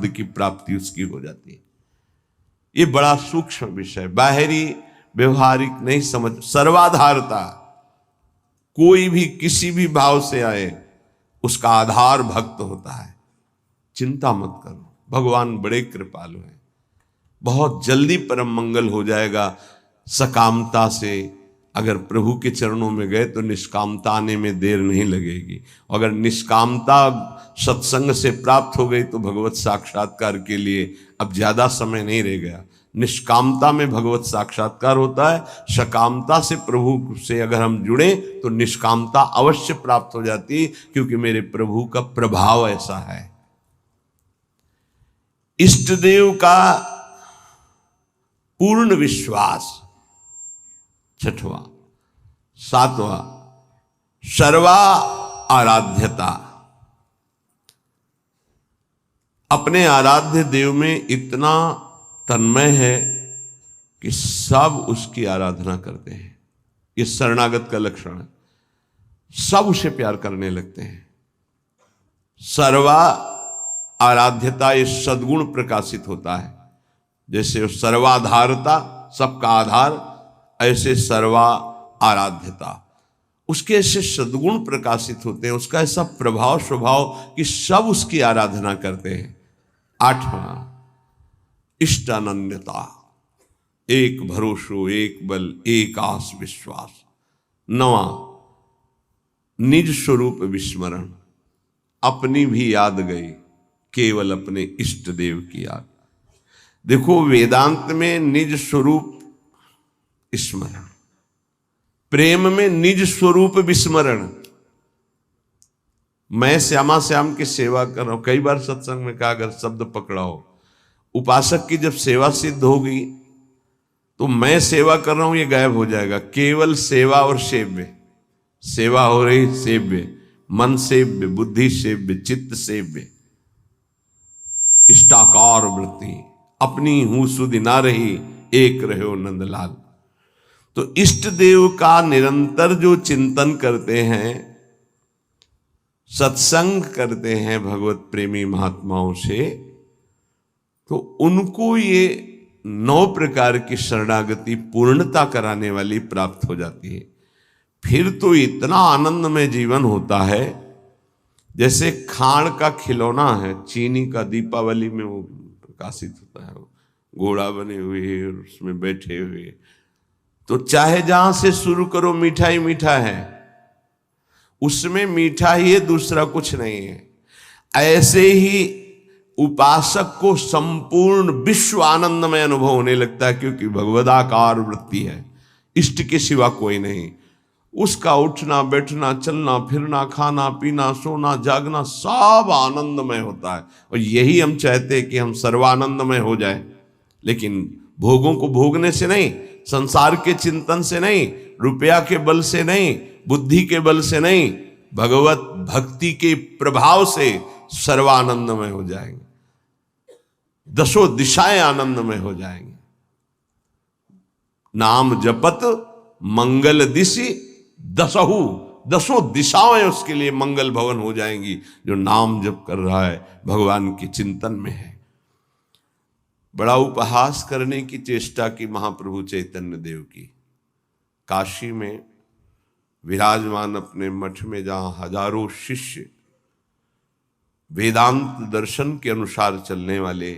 आनंद की प्राप्ति उसकी हो जाती है। ये बड़ा सूक्ष्म विषय, बाहरी व्यवहारिक नहीं समझ। सर्वाधारता, कोई भी किसी भी भाव से आए उसका आधार भक्त होता है। चिंता मत करो, भगवान बड़े कृपालु हैं, बहुत जल्दी परम मंगल हो जाएगा। सकामता से अगर प्रभु के चरणों में गए तो निष्कामता आने में देर नहीं लगेगी। अगर निष्कामता सत्संग से प्राप्त हो गई तो भगवत साक्षात्कार के लिए अब ज्यादा समय नहीं रह गया। निष्कामता में भगवत साक्षात्कार होता है, सकामता से प्रभु से अगर हम जुड़े तो निष्कामता अवश्य प्राप्त हो जाती है, क्योंकि मेरे प्रभु का प्रभाव ऐसा है। इष्ट देव का पूर्ण विश्वास, छठवां। सातवां, सर्वा आराध्यता। अपने आराध्य देव में इतना तन्मय है कि सब उसकी आराधना करते हैं। ये शरणागत का लक्षण है, सब उसे प्यार करने लगते हैं। सर्वा आराध्यता, ये सद्गुण प्रकाशित होता है। जैसे सर्वाधारता, सबका आधार, ऐसे सर्वा आराध्यता, उसके ऐसे सद्गुण प्रकाशित होते हैं, उसका ऐसा प्रभाव स्वभाव कि सब उसकी आराधना करते हैं। आठवां, इष्टानन्यता, एक भरोसो, एक बल, एक आस विश्वास। नवां, निज स्वरूप विस्मरण, अपनी भी याद गई, केवल अपने इष्ट देव की याद। देखो, वेदांत में निज स्वरूप स्मरण, प्रेम में निज स्वरूप विस्मरण। मैं श्यामा श्याम की सेवा कर रहा हूं, कई बार सत्संग में कहा, अगर शब्द पकड़ाओ, उपासक की जब सेवा सिद्ध होगी तो मैं सेवा कर रहा हूं ये गायब हो जाएगा। केवल सेवा और सेव्य, सेवा हो रही, सेव्य, मन सेव्य, बुद्धि सेव्य, चित्त सेव्य, इष्टाकार वृत्ति, अपनी हूं सुधि ना रही, एक रहो नंदलाल। तो इष्ट देव का निरंतर जो चिंतन करते हैं, सत्संग करते हैं भगवत प्रेमी महात्माओं से, तो उनको ये 9 प्रकार की शरणागति पूर्णता कराने वाली प्राप्त हो जाती है। फिर तो इतना आनंदमय जीवन होता है, जैसे खाण का खिलौना है, चीनी का, दीपावली में वो प्रकाशित होता है, घोड़ा बने हुए और उसमें बैठे हुए। तो चाहे जहां से शुरू करो, मीठा ही मीठा है, उसमें मीठा ही है, दूसरा कुछ नहीं है। ऐसे ही उपासक को संपूर्ण विश्व आनंदमय अनुभव होने लगता है, क्योंकि भगवदाकार वृत्ति है, इष्ट के सिवा कोई नहीं। उसका उठना बैठना, चलना फिरना, खाना पीना, सोना जागना, सब आनंदमय होता है। और यही हम चाहते हैं कि हम सर्वानंदमय हो जाए, लेकिन भोगों को भोगने से नहीं, संसार के चिंतन से नहीं, रुपया के बल से नहीं, बुद्धि के बल से नहीं, भगवत भक्ति के प्रभाव से सर्वानंदमय हो जाएंगे, दसों दिशाएं आनंदमय हो जाएंगे। नाम जपत मंगल दिशि दसहु, दसों दिशाएं उसके लिए मंगल भवन हो जाएंगी, जो नाम जप कर रहा है, भगवान के चिंतन में है। बड़ा उपहास करने की चेष्टा की महाप्रभु चैतन्य देव की। काशी में विराजमान अपने मठ में, जहां हजारों शिष्य वेदांत दर्शन के अनुसार चलने वाले,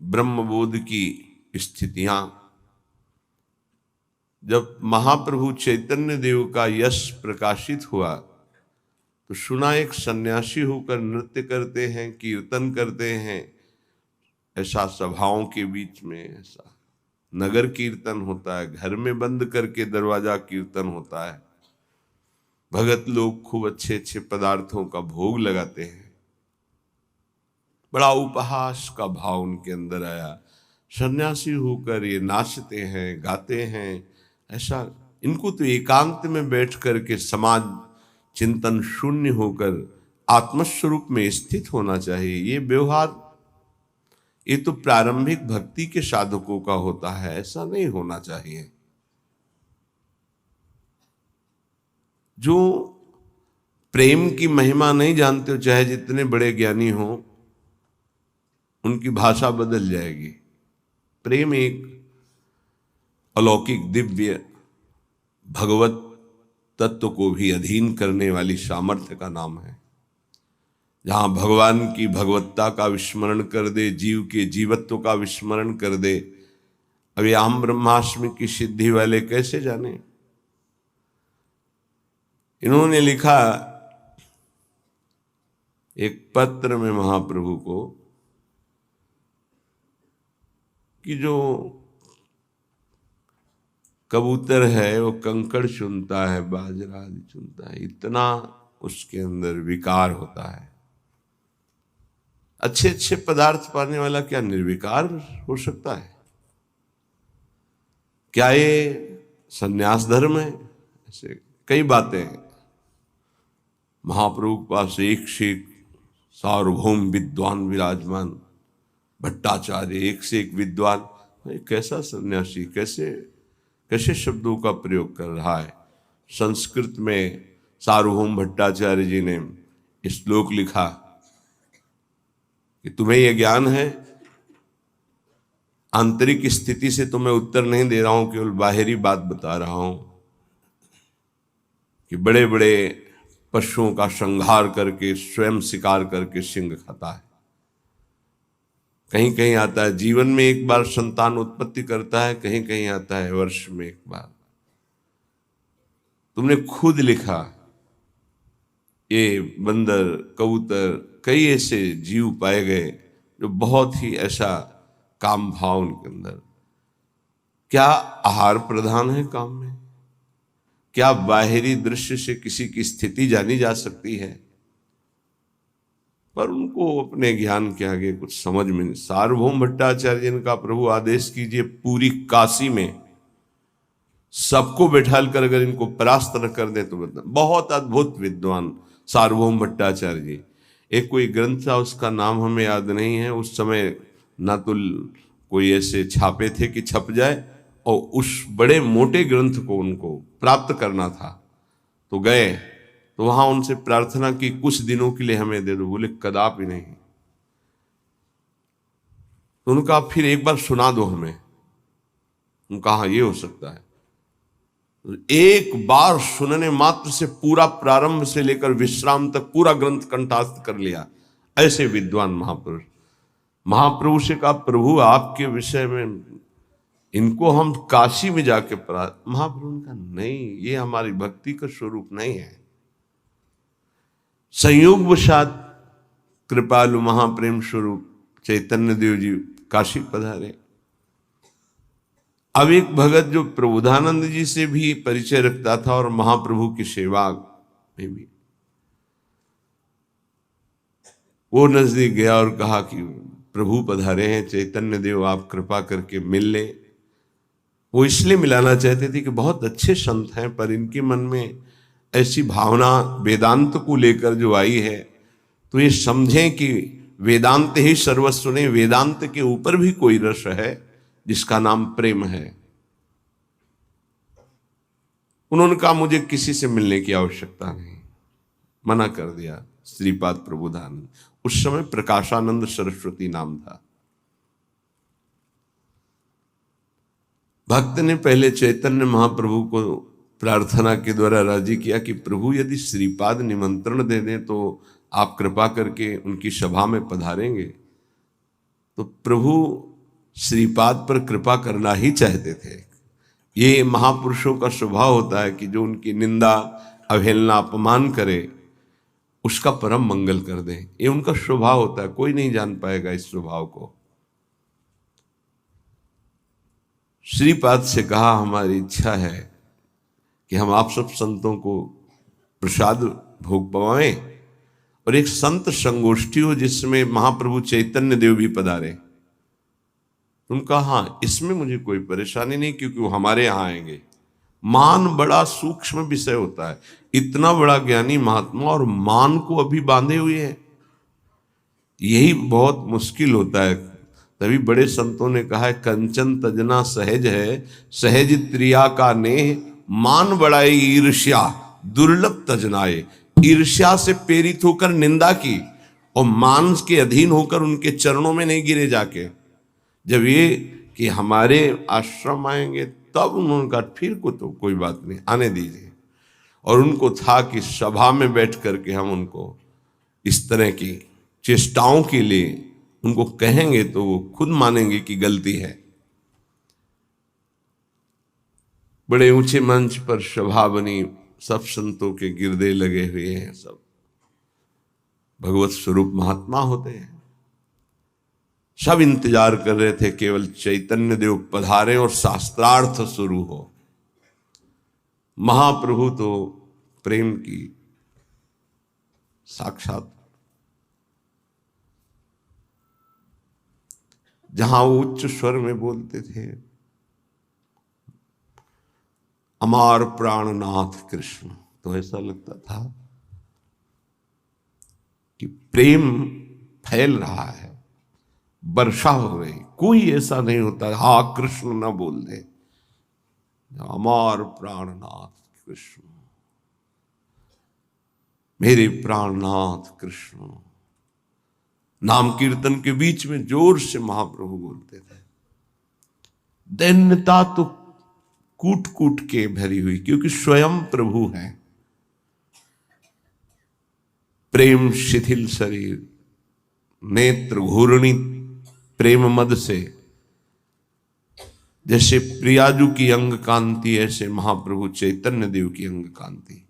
ब्रह्मबोध की स्थितियां, जब महाप्रभु चैतन्य देव का यश प्रकाशित हुआ तो सुना एक सन्यासी होकर नृत्य करते हैं, कीर्तन करते हैं, ऐसा सभाओं के बीच में, ऐसा नगर कीर्तन होता है, घर में बंद करके दरवाजा कीर्तन होता है, भगत लोग खूब अच्छे अच्छे पदार्थों का भोग लगाते हैं। बड़ा उपहास का भाव उनके अंदर आया। सन्यासी होकर ये नाचते हैं, गाते हैं, ऐसा। इनको तो एकांत में बैठ करके समाज चिंतन शून्य होकर आत्मस्वरूप में स्थित होना चाहिए। ये व्यवहार, ये तो प्रारंभिक भक्ति के साधकों का होता है, ऐसा नहीं होना चाहिए। जो प्रेम की महिमा नहीं जानते हो, चाहे जितने बड़े ज्ञानी हो, उनकी भाषा बदल जाएगी। प्रेम एक अलौकिक दिव्य भगवत तत्व को भी अधीन करने वाली सामर्थ्य का नाम है। जहां भगवान की भगवत्ता का विस्मरण कर दे, जीव के जीवत्व का विस्मरण कर दे, अभी आम ब्रह्मास्मि की सिद्धि वाले कैसे जाने। इन्होंने लिखा एक पत्र में महाप्रभु को कि जो कबूतर है वो कंकड़ चुनता है, बाजरा आदि चुनता है, इतना उसके अंदर विकार होता है। अच्छे अच्छे पदार्थ पाने वाला क्या निर्विकार हो सकता है? क्या ये संन्यास धर्म है? ऐसे कई बातें हैं। महाप्रभु के पास एक से एक सार्वभौम विद्वान विराजमान, भट्टाचार्य एक से एक विद्वान। कैसा सन्यासी, कैसे कैसे शब्दों का प्रयोग कर रहा है। संस्कृत में सार्वभौम भट्टाचार्य जी ने श्लोक लिखा कि तुम्हें यह ज्ञान है, आंतरिक स्थिति से तो मैं उत्तर नहीं दे रहा हूं, केवल बाहरी बात बता रहा हूं कि बड़े बड़े पशुओं का संहार करके स्वयं शिकार करके सिंह खाता है। कहीं कहीं आता है जीवन में एक बार संतान उत्पत्ति करता है, कहीं कहीं आता है वर्ष में एक बार। तुमने खुद लिखा ये बंदर, कबूतर, कई ऐसे जीव पाए गए जो बहुत ही ऐसा काम भाव उनके अंदर। क्या आहार प्रधान है काम में? क्या बाहरी दृश्य से किसी की स्थिति जानी जा सकती है? पर उनको अपने ज्ञान के आगे कुछ समझ में नहीं। सार्वभौम भट्टाचार्य का प्रभु आदेश कीजिए पूरी काशी में सबको बैठाल कर अगर इनको परास्त न कर दे तो बता। बहुत अद्भुत विद्वान सार्वभौम भट्टाचार्य जी। एक कोई ग्रंथ था, उसका नाम हमें याद नहीं है। उस समय ना तो कोई ऐसे छापे थे कि छप जाए, और उस बड़े मोटे ग्रंथ को उनको प्राप्त करना था। तो गए तो वहां उनसे प्रार्थना की कुछ दिनों के लिए हमें दे दो। बोले कदापि नहीं। तो उनका फिर एक बार सुना दो हमें। उनका हाँ ये हो सकता है। एक बार सुनने मात्र से पूरा प्रारंभ से लेकर विश्राम तक पूरा ग्रंथ कंठास्थ कर लिया। ऐसे विद्वान महापुरुष। महाप्रभु से कहा प्रभु आपके विषय में इनको हम काशी में जाके पढ़ा। महाप्रभु का नहीं, ये हमारी भक्ति का स्वरूप नहीं है। संयोगवशात कृपालु महाप्रेम स्वरूप चैतन्य देव जी काशी पधारे। अब एक भगत जो प्रबोधानंद जी से भी परिचय रखता था और महाप्रभु की सेवा में भी, वो नजदीक गया और कहा कि प्रभु पधारे हैं, चैतन्य देव आप कृपा करके मिल ले। वो इसलिए मिलाना चाहते थे कि बहुत अच्छे संत हैं, पर इनके मन में ऐसी भावना वेदांत को लेकर जो आई है, तो ये समझें कि वेदांत ही सर्वस्व नहीं, वेदांत के ऊपर भी कोई रस है जिसका नाम प्रेम है। उन्होंने कहा मुझे किसी से मिलने की आवश्यकता नहीं, मना कर दिया। श्रीपाद प्रबोधानंद, उस समय प्रकाशानंद सरस्वती नाम था। भक्त ने पहले चैतन्य महाप्रभु को प्रार्थना के द्वारा राजी किया कि प्रभु यदि श्रीपाद निमंत्रण दे दें तो आप कृपा करके उनकी सभा में पधारेंगे। तो प्रभु श्रीपाद पर कृपा करना ही चाहते थे। ये महापुरुषों का स्वभाव होता है कि जो उनकी निंदा, अवहेलना, अपमान करे उसका परम मंगल कर दें। ये उनका स्वभाव होता है, कोई नहीं जान पाएगा इस स्वभाव को। श्रीपाद से कहा हमारी इच्छा है कि हम आप सब संतों को प्रसाद भोग पवाएं और एक संत संगोष्ठी हो जिसमें महाप्रभु चैतन्य देव भी पधारे। तुम कहा हाँ, इसमें मुझे कोई परेशानी नहीं, क्योंकि वो हमारे यहाँ आएंगे। मान बड़ा सूक्ष्म विषय होता है। इतना बड़ा ज्ञानी महात्मा और मान को अभी बांधे हुए हैं, यही बहुत मुश्किल होता है। तभी बड़े संतों ने कहा है कंचन तजना सहज है, सहज त्रिया का नेह, मान बढ़ाई ईर्ष्या दुर्लभ तजनाए। ईर्ष्या से प्रेरित होकर निंदा की और मान के अधीन होकर उनके चरणों में नहीं गिरे जाके। जब ये कि हमारे आश्रम आएंगे तब उन्होंने कहा फिर को तो कोई बात नहीं, आने दीजिए। और उनको था कि सभा में बैठ करके हम उनको इस तरह की चेष्टाओं के लिए उनको कहेंगे तो वो खुद मानेंगे कि गलती है। बड़े ऊंचे मंच पर सभा बनी, सब संतों के गिरदे लगे हुए हैं, सब भगवत स्वरूप महात्मा होते हैं। सब इंतजार कर रहे थे केवल चैतन्य देव पधारे और शास्त्रार्थ शुरू हो। महाप्रभु तो प्रेम की साक्षात, जहां वो उच्च स्वर में बोलते थे, अमार प्राणनाथ कृष्ण, तो ऐसा लगता था कि प्रेम फैल रहा है, वर्षा हो रही। कोई ऐसा नहीं होता हा कृष्ण ना बोल दे। अमार प्राणनाथ कृष्ण, मेरे प्राणनाथ कृष्ण, नाम कीर्तन के बीच में जोर से महाप्रभु बोलते थे। दैन्यता तो कूट कूट के भरी हुई, क्योंकि स्वयं प्रभु हैं। प्रेम शिथिल शरीर, नेत्र घूर्णी प्रेम मद से, जैसे प्रियाजू की अंग कांति, ऐसे महाप्रभु चैतन्य देव की अंग कांति।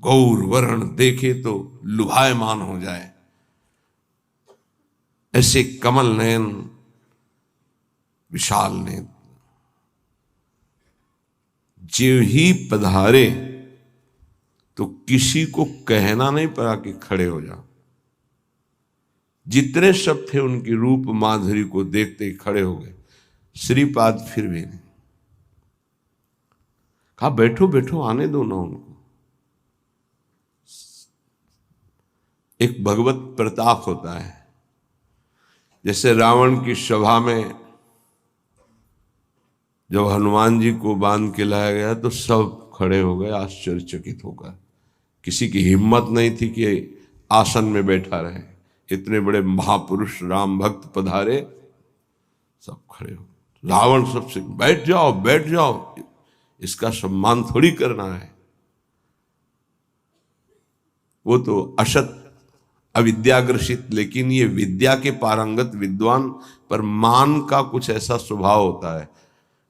गौर वर्ण देखे तो लुभायमान हो जाए, ऐसे कमल नयन, विशाल नेत्र। जो ही पधारे तो किसी को कहना नहीं पड़ा कि खड़े हो जाओ। जितने सब थे उनकी रूप माधुरी को देखते ही खड़े हो गए। श्रीपाद फिर भी नहीं, कहा बैठो बैठो, आने दो ना उनको। एक भगवत प्रताप होता है, जैसे रावण की सभा में जब हनुमान जी को बांध के लाया गया तो सब खड़े हो गए आश्चर्यचकित होकर। किसी की हिम्मत नहीं थी कि आसन में बैठा रहे। इतने बड़े महापुरुष राम भक्त पधारे, सब खड़े हो। रावण सबसे बैठ जाओ बैठ जाओ, इसका सम्मान थोड़ी करना है। वो तो असत अविद्याग्रसित, लेकिन ये विद्या के पारंगत विद्वान पर मान का कुछ ऐसा स्वभाव होता है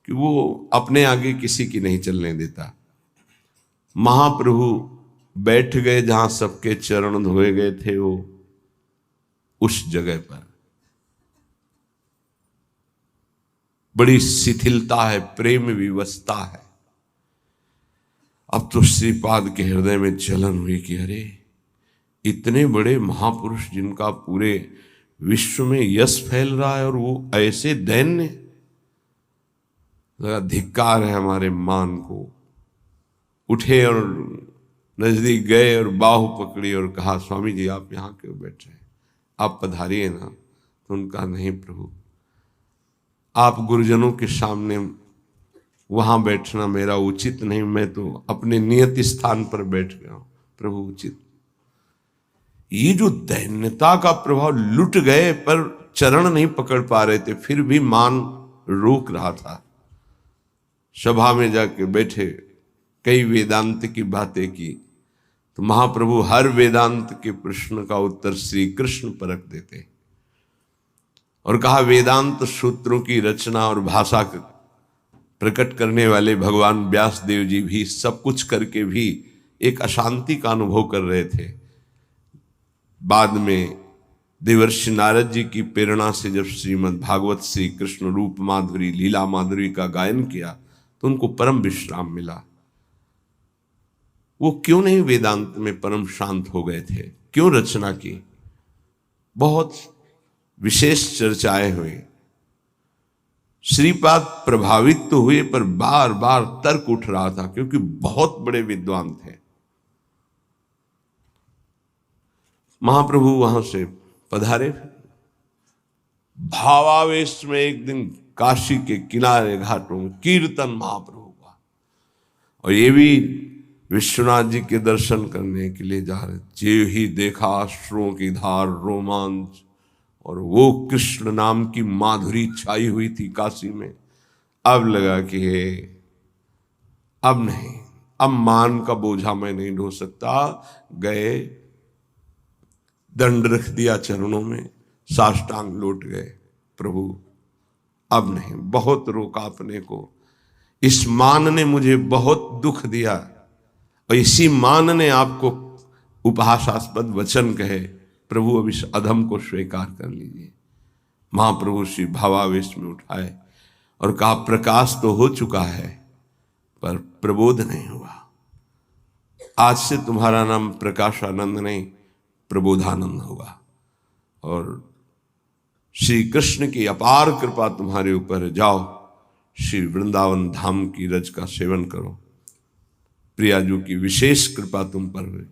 कि वो अपने आगे किसी की नहीं चलने देता। महाप्रभु बैठ गए जहां सबके चरण धोए गए थे, वो उस जगह पर बड़ी शिथिलता है, प्रेम विवशता है। अब तो श्रीपाद के हृदय में जलन हुई कि अरे इतने बड़े महापुरुष जिनका पूरे विश्व में यश फैल रहा है और वो ऐसे दैन्य, जरा धिक्कार है हमारे मान को। उठे और नजदीक गए और बाहु पकड़ी और कहा स्वामी जी आप यहाँ क्यों बैठ रहे हैं, आप पधारिए ना। तो उनका नहीं प्रभु, आप गुरुजनों के सामने वहां बैठना मेरा उचित नहीं, मैं तो अपने नियत स्थान पर बैठ गया हूं प्रभु, उचित। ये जो दैन्यता का प्रभाव, लुट गए पर चरण नहीं पकड़ पा रहे थे, फिर भी मान रोक रहा था। सभा में जाके बैठे, कई वेदांत की बातें की, तो महाप्रभु हर वेदांत के प्रश्न का उत्तर श्री कृष्ण परख देते और कहा वेदांत सूत्रों की रचना और भाषा प्रकट करने वाले भगवान व्यास देव जी भी सब कुछ करके भी एक अशांति का अनुभव कर रहे थे। बाद में देवर्षि नारद जी की प्रेरणा से जब श्रीमद् भागवत श्री कृष्ण रूप माधुरी लीला माधुरी का गायन किया तो उनको परम विश्राम मिला। वो क्यों नहीं वेदांत में परम शांत हो गए थे, क्यों रचना की? बहुत विशेष चर्चाएं हुई। श्रीपाद प्रभावित तो हुए पर बार बार तर्क उठ रहा था, क्योंकि बहुत बड़े विद्वान थे। महाप्रभु वहां से पधारे, भावावेश में एक दिन काशी के किनारे घाटों में कीर्तन महाप्रभु का, और ये भी विश्वनाथ जी के दर्शन करने के लिए जा रहे, जे ही देखा अश्रुओं की धार रोमांच, और वो कृष्ण नाम की माधुरी छाई हुई थी काशी में। अब लगा कि हे अब नहीं, अब मान का बोझा मैं नहीं ढो सकता। गए, दंड रख दिया चरणों में, साष्टांग लौट गए, प्रभु अब नहीं। बहुत रोका अपने को, इस मान ने मुझे बहुत दुख दिया, और इसी मान ने आपको उपहासास्पद वचन कहे, प्रभु अब इस अधम को स्वीकार कर लीजिए। महाप्रभु श्री भावावेश में उठाए और कहा, प्रकाश तो हो चुका है पर प्रबोध नहीं हुआ। आज से तुम्हारा नाम प्रकाशानंद नहीं, प्रबोधानंद होगा। और श्री कृष्ण की अपार कृपा तुम्हारे ऊपर, जाओ श्री वृंदावन धाम की रज का सेवन करो। प्रियाजू की विशेष कृपा तुम पर हुई।